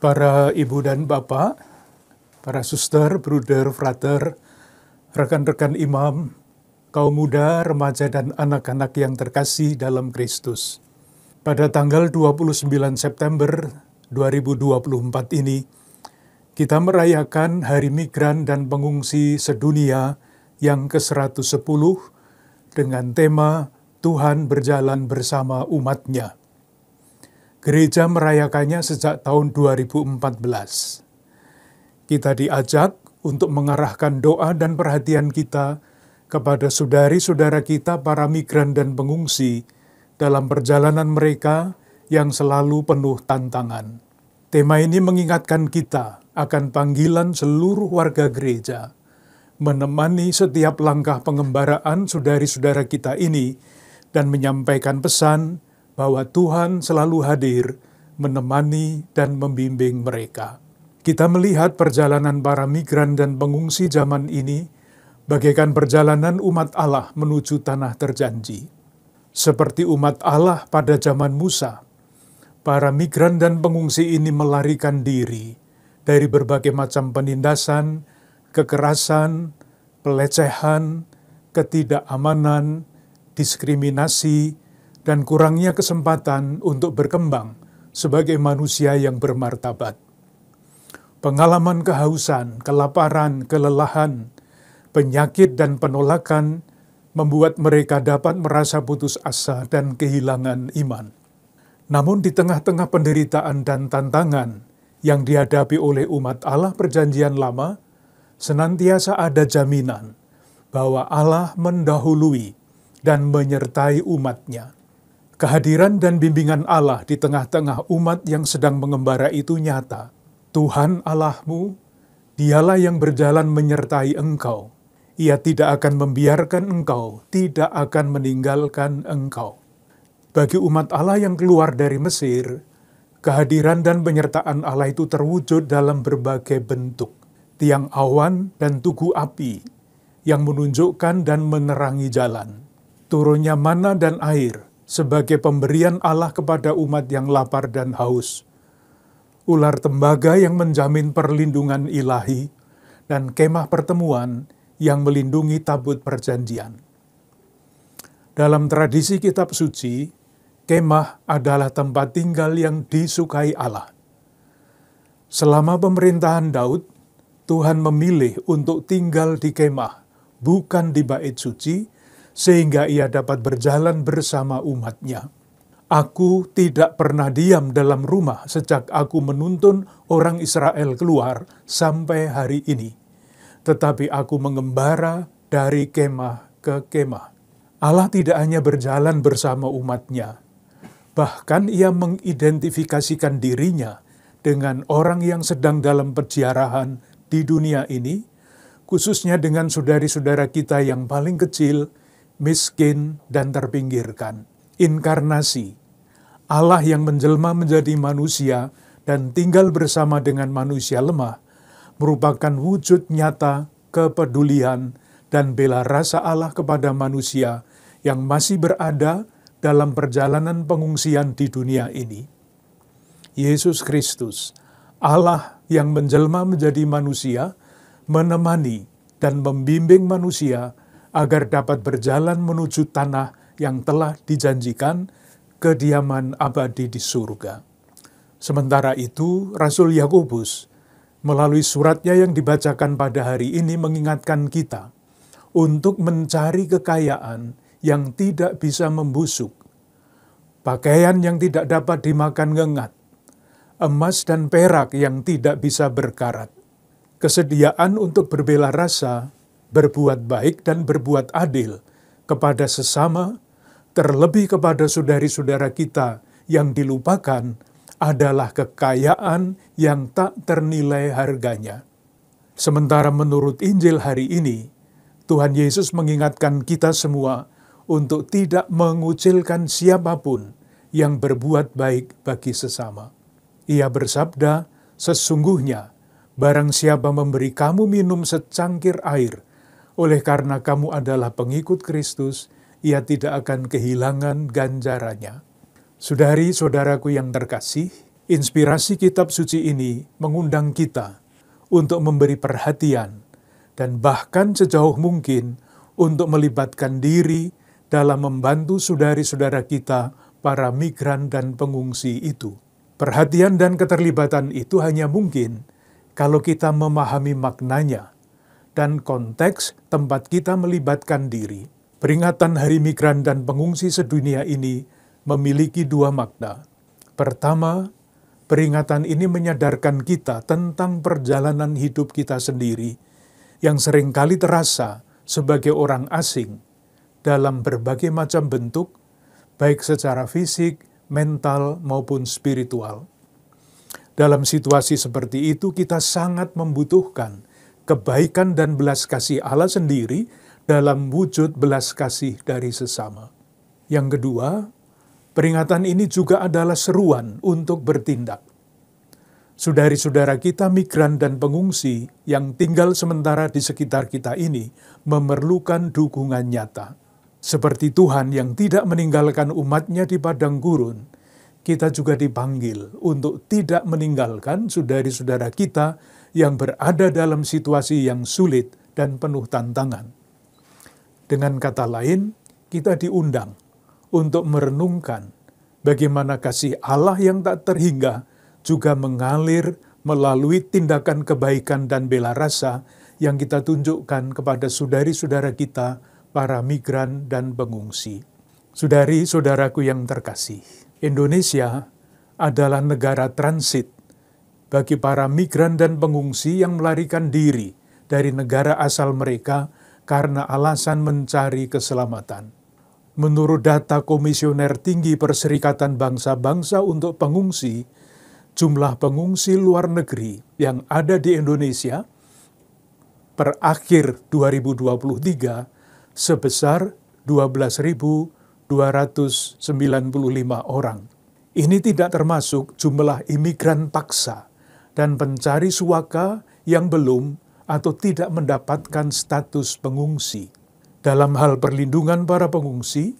Para ibu dan bapak, para suster, bruder, frater, rekan-rekan imam, kaum muda, remaja, dan anak-anak yang terkasih dalam Kristus. Pada tanggal 29 September 2024 ini, kita merayakan Hari Migran dan Pengungsi Sedunia yang ke-110 dengan tema Tuhan berjalan bersama umat-Nya. Gereja merayakannya sejak tahun 2014. Kita diajak untuk mengarahkan doa dan perhatian kita kepada saudari-saudara kita para migran dan pengungsi dalam perjalanan mereka yang selalu penuh tantangan. Tema ini mengingatkan kita akan panggilan seluruh warga gereja, menemani setiap langkah pengembaraan saudari-saudara kita ini dan menyampaikan pesan bahwa Tuhan selalu hadir, menemani dan membimbing mereka. Kita melihat perjalanan para migran dan pengungsi zaman ini bagaikan perjalanan umat Allah menuju tanah terjanji. Seperti umat Allah pada zaman Musa, para migran dan pengungsi ini melarikan diri dari berbagai macam penindasan, kekerasan, pelecehan, ketidakamanan, diskriminasi, dan kurangnya kesempatan untuk berkembang sebagai manusia yang bermartabat. Pengalaman kehausan, kelaparan, kelelahan, penyakit, dan penolakan membuat mereka dapat merasa putus asa dan kehilangan iman. Namun di tengah-tengah penderitaan dan tantangan yang dihadapi oleh umat Allah Perjanjian Lama, senantiasa ada jaminan bahwa Allah mendahului dan menyertai umat-Nya. Kehadiran dan bimbingan Allah di tengah-tengah umat yang sedang mengembara itu nyata. Tuhan Allahmu, Dialah yang berjalan menyertai engkau. Ia tidak akan membiarkan engkau, tidak akan meninggalkan engkau. Bagi umat Allah yang keluar dari Mesir, kehadiran dan penyertaan Allah itu terwujud dalam berbagai bentuk. Tiang awan dan tugu api yang menunjukkan dan menerangi jalan. Turunnya mana dan air sebagai pemberian Allah kepada umat yang lapar dan haus. Ular tembaga yang menjamin perlindungan ilahi, dan kemah pertemuan yang melindungi tabut perjanjian. Dalam tradisi kitab suci, kemah adalah tempat tinggal yang disukai Allah. Selama pemerintahan Daud, Tuhan memilih untuk tinggal di kemah, bukan di bait suci, sehingga ia dapat berjalan bersama umat-Nya. Aku tidak pernah diam dalam rumah sejak aku menuntun orang Israel keluar sampai hari ini. Tetapi aku mengembara dari kemah ke kemah. Allah tidak hanya berjalan bersama umat-Nya, bahkan ia mengidentifikasikan dirinya dengan orang yang sedang dalam perziarahan di dunia ini, khususnya dengan saudari-saudara kita yang paling kecil, miskin, dan terpinggirkan. Inkarnasi, Allah yang menjelma menjadi manusia dan tinggal bersama dengan manusia lemah, merupakan wujud nyata kepedulian dan bela rasa Allah kepada manusia yang masih berada dalam perjalanan pengungsian di dunia ini. Yesus Kristus, Allah yang menjelma menjadi manusia, menemani dan membimbing manusia agar dapat berjalan menuju tanah yang telah dijanjikan, kediaman abadi di surga. Sementara itu, Rasul Yakobus melalui suratnya yang dibacakan pada hari ini mengingatkan kita untuk mencari kekayaan yang tidak bisa membusuk, pakaian yang tidak dapat dimakan ngengat, emas dan perak yang tidak bisa berkarat, kesediaan untuk berbela rasa, berbuat baik dan berbuat adil kepada sesama, terlebih kepada saudari-saudara kita yang dilupakan, adalah kekayaan yang tak ternilai harganya. Sementara menurut Injil hari ini, Tuhan Yesus mengingatkan kita semua untuk tidak mengucilkan siapapun yang berbuat baik bagi sesama. Ia bersabda, "Sesungguhnya, barang siapa memberi kamu minum secangkir air, oleh karena kamu adalah pengikut Kristus, ia tidak akan kehilangan ganjarannya." Saudari-saudaraku yang terkasih, Inspirasi kitab suci ini mengundang kita untuk memberi perhatian dan bahkan sejauh mungkin untuk melibatkan diri dalam membantu saudari-saudara kita, para migran dan pengungsi itu. Perhatian dan keterlibatan itu hanya mungkin kalau kita memahami maknanya dan konteks tempat kita melibatkan diri. Peringatan Hari Migran dan Pengungsi sedunia ini memiliki dua makna. Pertama, peringatan ini menyadarkan kita tentang perjalanan hidup kita sendiri yang seringkali terasa sebagai orang asing dalam berbagai macam bentuk, baik secara fisik, mental, maupun spiritual. Dalam situasi seperti itu, kita sangat membutuhkan kebaikan dan belas kasih Allah sendiri dalam wujud belas kasih dari sesama. Yang kedua, peringatan ini juga adalah seruan untuk bertindak. Saudari-saudara kita migran dan pengungsi yang tinggal sementara di sekitar kita ini memerlukan dukungan nyata. Seperti Tuhan yang tidak meninggalkan umatnya di padang gurun, kita juga dipanggil untuk tidak meninggalkan saudari-saudara kita yang berada dalam situasi yang sulit dan penuh tantangan. Dengan kata lain, kita diundang untuk merenungkan bagaimana kasih Allah yang tak terhingga juga mengalir melalui tindakan kebaikan dan bela rasa yang kita tunjukkan kepada saudari-saudara kita, para migran dan pengungsi. Saudari-saudaraku yang terkasih, Indonesia adalah negara transit bagi para migran dan pengungsi yang melarikan diri dari negara asal mereka karena alasan mencari keselamatan. Menurut data Komisioner Tinggi Perserikatan Bangsa-Bangsa untuk Pengungsi, jumlah pengungsi luar negeri yang ada di Indonesia per akhir 2023 sebesar 12.295 orang. Ini tidak termasuk jumlah imigran paksa dan pencari suaka yang belum atau tidak mendapatkan status pengungsi. Dalam hal perlindungan para pengungsi,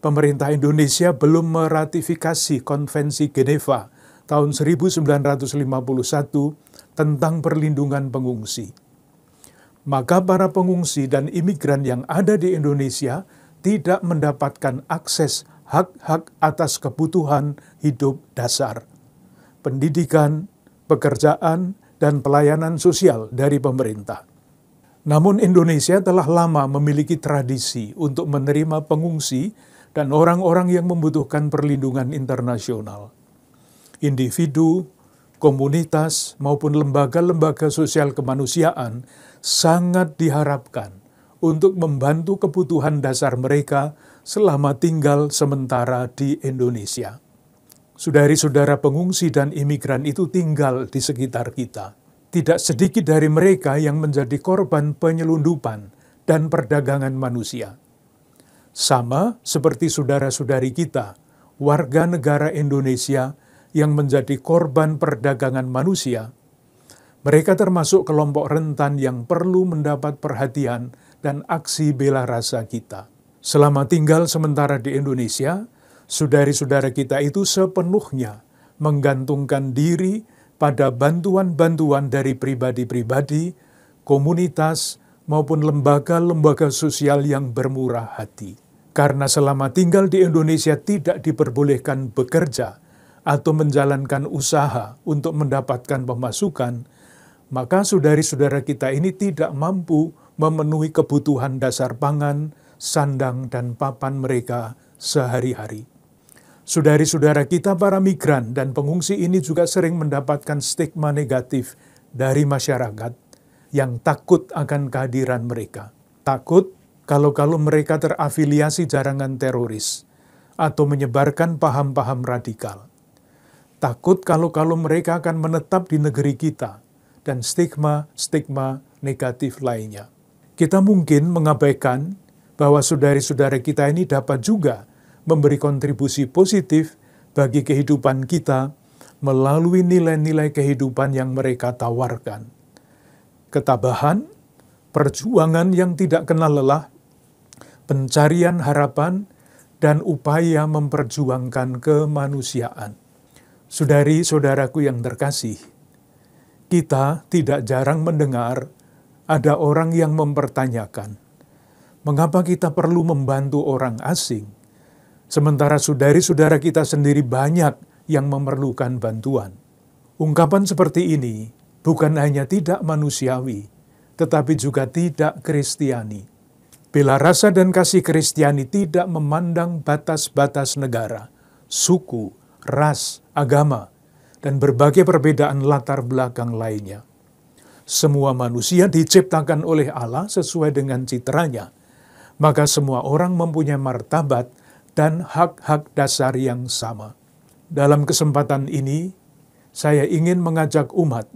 pemerintah Indonesia belum meratifikasi Konvensi Geneva tahun 1951 tentang perlindungan pengungsi. Maka para pengungsi dan imigran yang ada di Indonesia tidak mendapatkan akses hak-hak atas kebutuhan hidup dasar, pendidikan, pekerjaan, dan pelayanan sosial dari pemerintah. Namun Indonesia telah lama memiliki tradisi untuk menerima pengungsi dan orang-orang yang membutuhkan perlindungan internasional. Individu, komunitas, maupun lembaga-lembaga sosial kemanusiaan sangat diharapkan untuk membantu kebutuhan dasar mereka selama tinggal sementara di Indonesia. Saudari-saudara pengungsi dan imigran itu tinggal di sekitar kita. Tidak sedikit dari mereka yang menjadi korban penyelundupan dan perdagangan manusia. Sama seperti saudara-saudari kita, warga negara Indonesia yang menjadi korban perdagangan manusia, mereka termasuk kelompok rentan yang perlu mendapat perhatian dan aksi bela rasa kita. Selama tinggal sementara di Indonesia, saudari-saudara kita itu sepenuhnya menggantungkan diri pada bantuan-bantuan dari pribadi-pribadi, komunitas, maupun lembaga-lembaga sosial yang bermurah hati. Karena selama tinggal di Indonesia tidak diperbolehkan bekerja atau menjalankan usaha untuk mendapatkan pemasukan, maka saudari-saudara kita ini tidak mampu memenuhi kebutuhan dasar pangan, sandang, dan papan mereka sehari-hari. Saudari-saudara kita para migran dan pengungsi ini juga sering mendapatkan stigma negatif dari masyarakat yang takut akan kehadiran mereka. Takut kalau mereka terafiliasi jaringan teroris atau menyebarkan paham-paham radikal. Takut kalau mereka akan menetap di negeri kita, dan stigma-stigma negatif lainnya. Kita mungkin mengabaikan bahwa saudari-saudara kita ini dapat juga memberi kontribusi positif bagi kehidupan kita melalui nilai-nilai kehidupan yang mereka tawarkan. Ketabahan, perjuangan yang tidak kenal lelah, pencarian harapan, dan upaya memperjuangkan kemanusiaan. Saudari-saudaraku yang terkasih, kita tidak jarang mendengar ada orang yang mempertanyakan, mengapa kita perlu membantu orang asing, sementara saudari-saudara kita sendiri banyak yang memerlukan bantuan. Ungkapan seperti ini bukan hanya tidak manusiawi, tetapi juga tidak kristiani. Bela rasa dan kasih Kristiani tidak memandang batas-batas negara, suku, ras, agama, dan berbagai perbedaan latar belakang lainnya. Semua manusia diciptakan oleh Allah sesuai dengan citranya, maka semua orang mempunyai martabat dan hak-hak dasar yang sama. Dalam kesempatan ini, saya ingin mengajak umat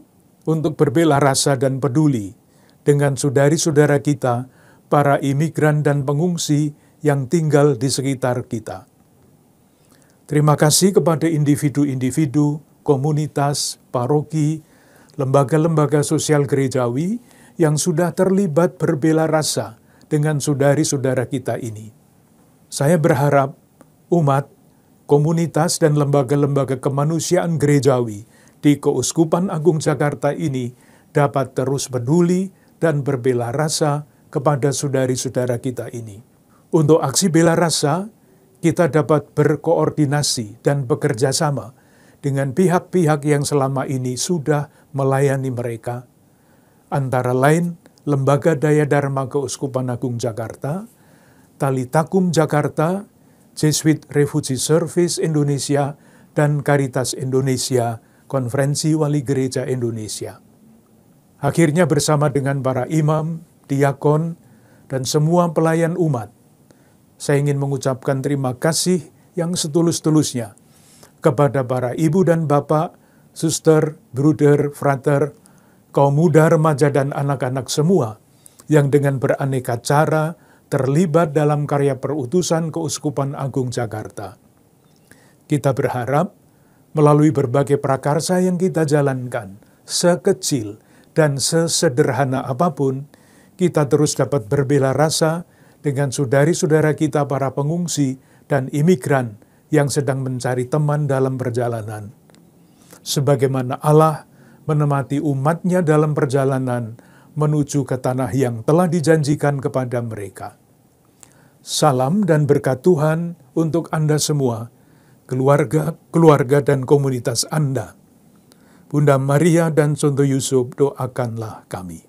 untuk berbela rasa dan peduli dengan saudari-saudara kita, para imigran dan pengungsi yang tinggal di sekitar kita. Terima kasih kepada individu-individu, komunitas, paroki, lembaga-lembaga sosial gerejawi yang sudah terlibat berbela rasa dengan saudari-saudara kita ini. Saya berharap umat, komunitas, dan lembaga-lembaga kemanusiaan gerejawi di Keuskupan Agung Jakarta ini dapat terus peduli dan berbela rasa kepada saudari-saudara kita ini. Untuk aksi bela rasa, kita dapat berkoordinasi dan bekerja sama dengan pihak-pihak yang selama ini sudah melayani mereka, antara lain Lembaga Daya Dharma Keuskupan Agung Jakarta, Tali Takum Jakarta, Jesuit Refugee Service Indonesia, dan Caritas Indonesia, Konferensi Wali Gereja Indonesia. Akhirnya bersama dengan para imam, diakon, dan semua pelayan umat, saya ingin mengucapkan terima kasih yang setulus-tulusnya kepada para ibu dan bapak, suster, bruder, frater, kaum muda, remaja, dan anak-anak semua yang dengan beraneka cara terlibat dalam karya perutusan Keuskupan Agung Jakarta. Kita berharap melalui berbagai prakarsa yang kita jalankan, sekecil dan sesederhana apapun, kita terus dapat berbela rasa dengan saudari-saudara kita para pengungsi dan imigran yang sedang mencari teman dalam perjalanan. Sebagaimana Allah menemani umatnya dalam perjalanan menuju ke tanah yang telah dijanjikan kepada mereka. Salam dan berkat Tuhan untuk Anda semua, keluarga dan komunitas Anda. Bunda Maria dan Santo Yusuf, doakanlah kami.